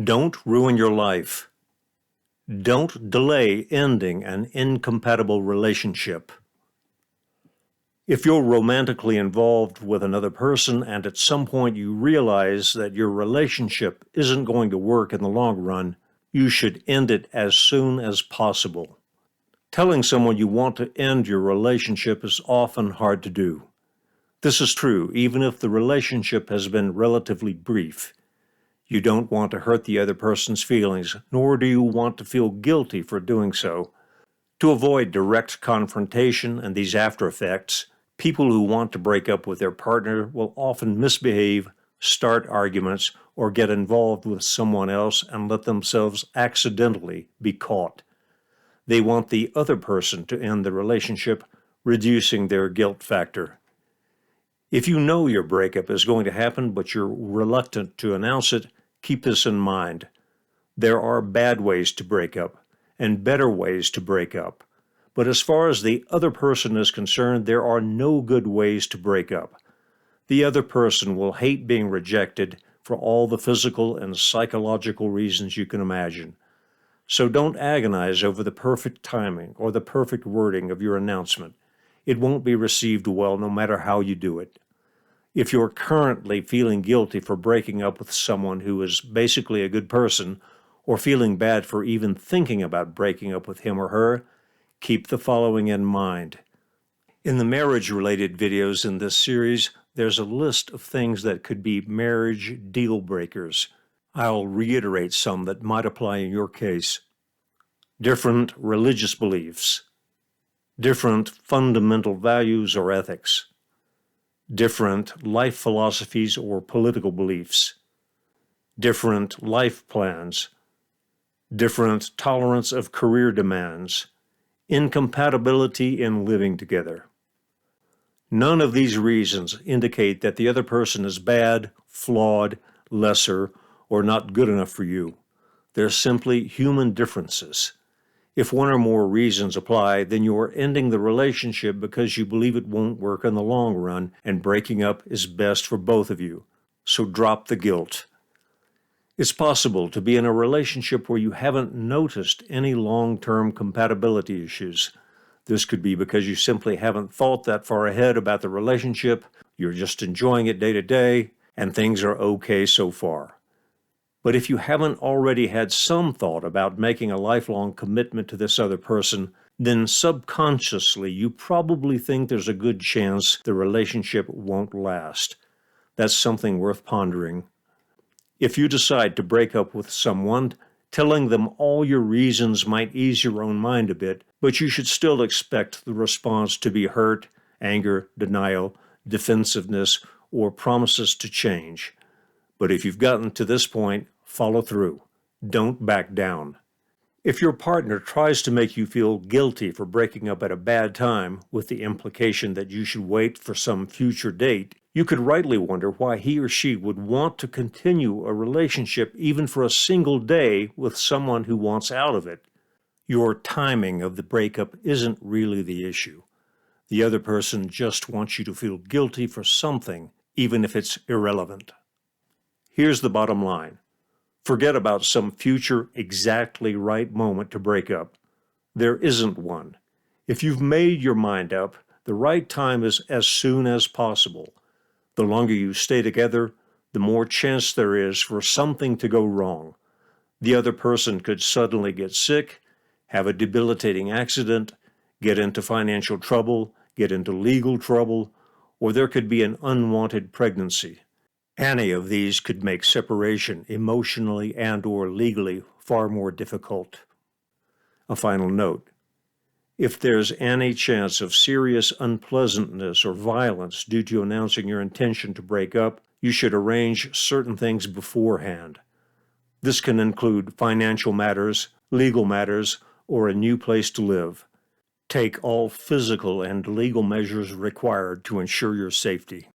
Don't ruin your life. Don't delay ending an incompatible relationship. If you're romantically involved with another person and at some point you realize that your relationship isn't going to work in the long run, you should end it as soon as possible. Telling someone you want to end your relationship is often hard to do. This is true even if the relationship has been relatively brief. You don't want to hurt the other person's feelings, nor do you want to feel guilty for doing so. To avoid direct confrontation and these after effects, people who want to break up with their partner will often misbehave, start arguments, or get involved with someone else and let themselves accidentally be caught. They want the other person to end the relationship, reducing their guilt factor. If you know your breakup is going to happen but you're reluctant to announce it, keep this in mind. There are bad ways to break up and better ways to break up. But as far as the other person is concerned, there are no good ways to break up. The other person will hate being rejected for all the physical and psychological reasons you can imagine. So don't agonize over the perfect timing or the perfect wording of your announcement. It won't be received well no matter how you do it. If you're currently feeling guilty for breaking up with someone who is basically a good person, or feeling bad for even thinking about breaking up with him or her, keep the following in mind. In the marriage-related videos in this series, there's a list of things that could be marriage deal breakers. I'll reiterate some that might apply in your case. Different religious beliefs. Different fundamental values or ethics. Different life philosophies or political beliefs. Different life plans. Different tolerance of career demands. Incompatibility in living together. None of these reasons indicate that the other person is bad, flawed, lesser, or not good enough for you. They're simply human differences. If one or more reasons apply, then you are ending the relationship because you believe it won't work in the long run and breaking up is best for both of you. So drop the guilt. It's possible to be in a relationship where you haven't noticed any long-term compatibility issues. This could be because you simply haven't thought that far ahead about the relationship, you're just enjoying it day to day, and things are okay so far. But if you haven't already had some thought about making a lifelong commitment to this other person, then subconsciously you probably think there's a good chance the relationship won't last. That's something worth pondering. If you decide to break up with someone, telling them all your reasons might ease your own mind a bit, but you should still expect the response to be hurt, anger, denial, defensiveness, or promises to change. But if you've gotten to this point, follow through. Don't back down. If your partner tries to make you feel guilty for breaking up at a bad time, with the implication that you should wait for some future date, you could rightly wonder why he or she would want to continue a relationship even for a single day with someone who wants out of it. Your timing of the breakup isn't really the issue. The other person just wants you to feel guilty for something, even if it's irrelevant. Here's the bottom line. Forget about some future exactly right moment to break up. There isn't one. If you've made your mind up, the right time is as soon as possible. The longer you stay together, the more chance there is for something to go wrong. The other person could suddenly get sick, have a debilitating accident, get into financial trouble, get into legal trouble, or there could be an unwanted pregnancy. Any of these could make separation emotionally and/or legally far more difficult. A final note. If there's any chance of serious unpleasantness or violence due to announcing your intention to break up, you should arrange certain things beforehand. This can include financial matters, legal matters, or a new place to live. Take all physical and legal measures required to ensure your safety.